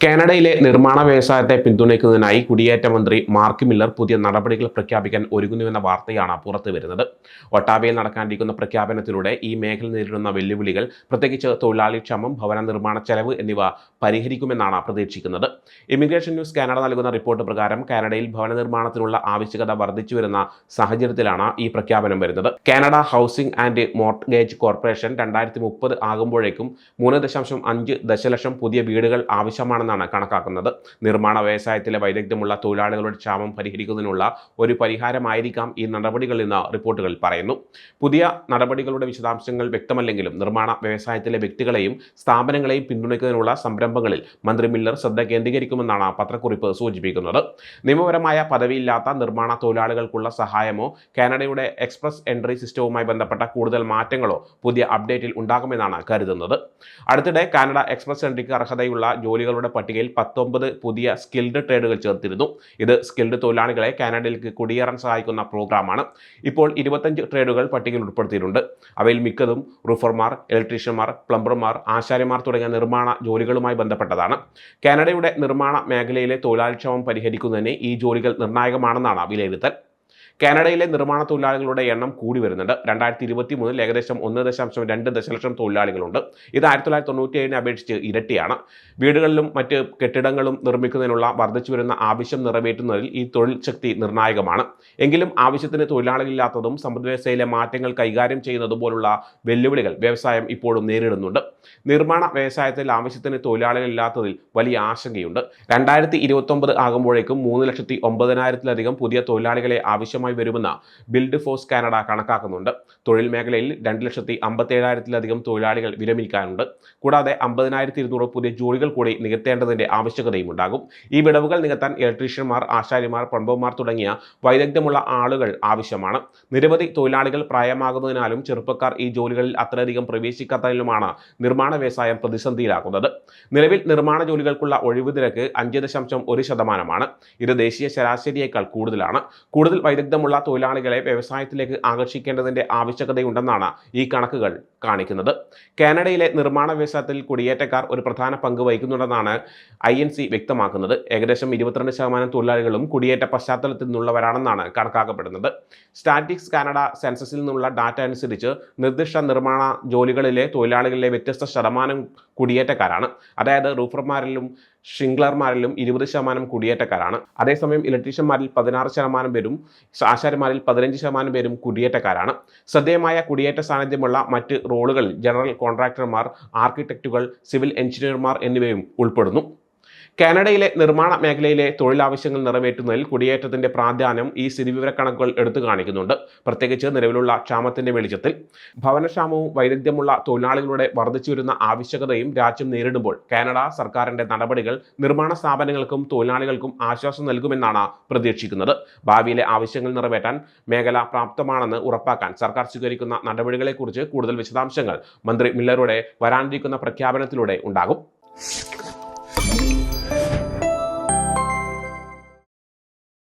കാനഡയിലെ നിർമ്മാണ വ്യവസായത്തെ പിന്തുണയ്ക്കുന്നതിനായി കുടിയേറ്റ മന്ത്രി മാർക്ക് മില്ലർ പുതിയ നടപടികൾ പ്രഖ്യാപിക്കാൻ ഒരുങ്ങുന്നുവെന്ന വാർത്തയാണ് പുറത്തുവരുന്നത്. ഒട്ടാവയിൽ നടക്കാനിരിക്കുന്ന പ്രഖ്യാപനത്തിലൂടെ ഈ മേഖല നേരിടുന്ന വെല്ലുവിളികൾ, പ്രത്യേകിച്ച് തൊഴിലാളിക്ഷാമം, ഭവന നിർമ്മാണ ചെലവ് എന്നിവ പരിഹരിക്കുമെന്നാണ് പ്രതീക്ഷിക്കുന്നത്. ഇമിഗ്രേഷൻ ന്യൂസ് കാനഡ നൽകുന്ന റിപ്പോർട്ട് പ്രകാരം കാനഡയിൽ ഭവന നിർമ്മാണത്തിനുള്ള ആവശ്യകത വർദ്ധിച്ചുവരുന്ന സാഹചര്യത്തിലാണ് ഈ പ്രഖ്യാപനം വരുന്നത്. Canada housing and mortgage corporation 2030 ആകുമ്പോഴേക്കും 3.5 ദശലക്ഷം പുതിയ വീടുകൾ ആവശ്യമാണ് കണക്കാക്കുന്നത്. നിർമ്മാണ വ്യവസായത്തിലെ വൈദഗ്ധ്യമുള്ള തൊഴിലാളികളുടെ ക്ഷാമം പരിഹരിക്കുന്നതിനുള്ള ഒരു പരിഹാരമായിരിക്കാം ഈ നടപടികളെന്ന് റിപ്പോർട്ടുകൾ പറയുന്നു. പുതിയ നടപടികളുടെ വിശദാംശങ്ങൾ വ്യക്തമല്ലെങ്കിലും നിർമ്മാണ വ്യവസായത്തിലെ വ്യക്തികളെയും സ്ഥാപനങ്ങളെയും പിന്തുണയ്ക്കുന്നതിനുള്ള സംരംഭങ്ങളിൽ മന്ത്രി മില്ലർ ശ്രദ്ധ കേന്ദ്രീകരിക്കുമെന്നാണ് പത്രക്കുറിപ്പ് സൂചിപ്പിക്കുന്നത്. നിയമപരമായ പദവിയില്ലാത്ത നിർമ്മാണ തൊഴിലാളികൾക്കുള്ള സഹായമോ കാനഡയുടെ എക്സ്പ്രസ് എൻട്രി സിസ്റ്റവുമായി ബന്ധപ്പെട്ട കൂടുതൽ മാറ്റങ്ങളോ പുതിയ അപ്ഡേറ്റിൽ ഉണ്ടാകുമെന്നാണ് കരുതുന്നത്. അടുത്തിടെ കാനഡ എക്സ്പ്രസ് എൻട്രിക്ക് അർഹതയുള്ള ജോലികളുടെ പട്ടികയിൽ 19 പുതിയ സ്കിൽഡ് ട്രേഡുകൾ ചേർത്തിരുന്നു. ഇത് സ്കിൽഡ് തൊഴിലാളികളെ കാനഡയിലേക്ക് കുടിയേറാൻ സഹായിക്കുന്ന പ്രോഗ്രാമാണ്. ഇപ്പോൾ 25 ട്രേഡുകൾ പട്ടികയിൽ ഉൾപ്പെടുത്തിയിട്ടുണ്ട്. അവയിൽ മിക്കതും റൂഫർമാർ, ഇലക്ട്രീഷ്യന്മാർ, പ്ലംബർമാർ, ആശാരിമാർ തുടങ്ങിയ നിർമ്മാണ ജോലികളുമായി ബന്ധപ്പെട്ടതാണ്. കാനഡയുടെ നിർമ്മാണ മേഖലയിലെ തൊഴിലാളിക്ഷാമം പരിഹരിക്കുന്നതിന് ഈ ജോലികൾ നിർണായകമാണെന്നാണ് വിലയിരുത്തൽ. കാനഡയിലെ നിർമ്മാണ തൊഴിലാളികളുടെ എണ്ണം കൂടി വരുന്നുണ്ട്. 2023 ഏകദേശം 1.2 ദശലക്ഷം തൊഴിലാളികളുണ്ട്. ഇത് 1997 അപേക്ഷിച്ച് ഇരട്ടിയാണ്. വീടുകളിലും മറ്റ് കെട്ടിടങ്ങളും നിർമ്മിക്കുന്നതിനുള്ള വർദ്ധിച്ചു വരുന്ന ആവശ്യം നിറവേറ്റുന്നതിൽ ഈ തൊഴിൽ ശക്തി നിർണായകമാണ്. എങ്കിലും ആവശ്യത്തിന് തൊഴിലാളികളില്ലാത്തതും സമ്പദ്വ്യവസ്ഥയിലെ മാറ്റങ്ങൾ കൈകാര്യം ചെയ്യുന്നതും പോലുള്ള വെല്ലുവിളികൾ വ്യവസായം ഇപ്പോഴും നേരിടുന്നുണ്ട്. നിർമ്മാണ വ്യവസായത്തിൽ ആവശ്യത്തിന് തൊഴിലാളികളില്ലാത്തതിൽ വലിയ ആശങ്കയുണ്ട്. 2029 ആകുമ്പോഴേക്കും 3,09,000-ലധികം പുതിയ തൊഴിലാളികളെ ആവശ്യമായി വരുമെന്ന് ബിൽഡ് ഫോഴ്സ് കാനഡ കണക്കാക്കുന്നുണ്ട്. തൊഴിൽ മേഖലയിൽ 2,57,000-ലധികം തൊഴിലാളികൾ വിരമിക്കാനുണ്ട്. കൂടാതെ 50,200 പുതിയ ജോലികൾ കൂടി നികത്തേണ്ടതിന്റെ ആവശ്യകതയും ഉണ്ടാകും. ഈ വിടവുകൾ നികത്താൻ ഇലക്ട്രീഷ്യന്മാർ, ആശാരിമാർ, പ്ലംബർമാർ തുടങ്ങിയ വൈദഗ്ധ്യമുള്ള ആളുകൾ ആവശ്യമാണ്. നിരവധി തൊഴിലാളികൾ പ്രായമാകുന്നതിനാലും ചെറുപ്പക്കാർ ഈ ജോലികളിൽ അത്രയധികം പ്രവേശിക്കാത്തതിലുമാണ് നിർമ്മാണ വ്യവസായം പ്രതിസന്ധിയിലാക്കുന്നത്. നിലവിൽ നിർമ്മാണ ജോലികൾക്കുള്ള ഒഴിവ് നിരക്ക് 5.1%. ഇത് ദേശീയ ശരാശരിയേക്കാൾ കൂടുതലാണ്. കൂടുതൽ വൈദഗ്ധ്യമുള്ള തൊഴിലാളികളെ വ്യവസായത്തിലേക്ക് ആകർഷിക്കേണ്ടതിന്റെ ആവശ്യകതയുണ്ടെന്നാണ് ഈ കണക്കുകൾ കാണിക്കുന്നത്. കാനഡയിലെ നിർമ്മാണ വ്യവസായത്തിൽ കുടിയേറ്റക്കാർ ഒരു പ്രധാന പങ്ക് വഹിക്കുന്നുണ്ടെന്നാണ് INC വ്യക്തമാക്കുന്നത്. ഏകദേശം 22% തൊഴിലാളികളും കുടിയേറ്റ പശ്ചാത്തലത്തിൽ നിന്നുള്ളവരാണെന്നാണ് കണക്കാക്കപ്പെടുന്നത്. സ്റ്റാറ്റിക്സ് കാനഡ സെൻസസിൽ നിന്നുള്ള ഡാറ്റ അനുസരിച്ച് നിർദ്ദിഷ്ട നിർമ്മാണ ജോലികളിലെ തൊഴിലാളികളിലെ വ്യത്യസ്ത ശതമാനം കുടിയേറ്റക്കാരാണ്. അതായത് റൂഫർമാരിലും ഷിംഗ്ലർമാരിലും 20% കുടിയേറ്റക്കാരാണ്. അതേസമയം ഇലക്ട്രീഷ്യന്മാരിൽ 16% പേരും ആശാരിമാരിൽ 15% പേരും കുടിയേറ്റക്കാരാണ്. ശ്രദ്ധേയമായ കുടിയേറ്റ സാന്നിധ്യമുള്ള മറ്റ് റോളുകളിൽ ജനറൽ കോൺട്രാക്ടർമാർ, ആർക്കിടെക്റ്റുകൾ, സിവിൽ എഞ്ചിനീയർമാർ എന്നിവയും ഉൾപ്പെടുന്നു. കാനഡയിലെ നിർമ്മാണ മേഖലയിലെ തൊഴിലാവശ്യങ്ങൾ നിറവേറ്റുന്നതിൽ കുടിയേറ്റത്തിന്റെ പ്രാധാന്യം ഈ സ്ഥിതിവിവരക്കണക്കുകൾ എടുത്തു കാണിക്കുന്നുണ്ട്. പ്രത്യേകിച്ച് നിലവിലുള്ള ക്ഷാമത്തിന്റെ വെളിച്ചത്തിൽ ഭവനക്ഷാമവും വൈദഗ്ധ്യമുള്ള തൊഴിലാളികളുടെ വർദ്ധിച്ചു വരുന്ന ആവശ്യകതയും രാജ്യം നേരിടുമ്പോൾ കാനഡ സർക്കാരിന്റെ നടപടികൾ നിർമ്മാണ സ്ഥാപനങ്ങൾക്കും തൊഴിലാളികൾക്കും ആശ്വാസം നൽകുമെന്നാണ് പ്രതീക്ഷിക്കുന്നത്. ഭാവിയിലെ ആവശ്യങ്ങൾ നിറവേറ്റാൻ മേഖല പ്രാപ്തമാണെന്ന് ഉറപ്പാക്കാൻ സർക്കാർ സ്വീകരിക്കുന്ന നടപടികളെക്കുറിച്ച് കൂടുതൽ വിശദാംശങ്ങൾ മന്ത്രി മില്ലറുടെ വരാനിരിക്കുന്ന പ്രഖ്യാപനത്തിലൂടെ ഉണ്ടാകും.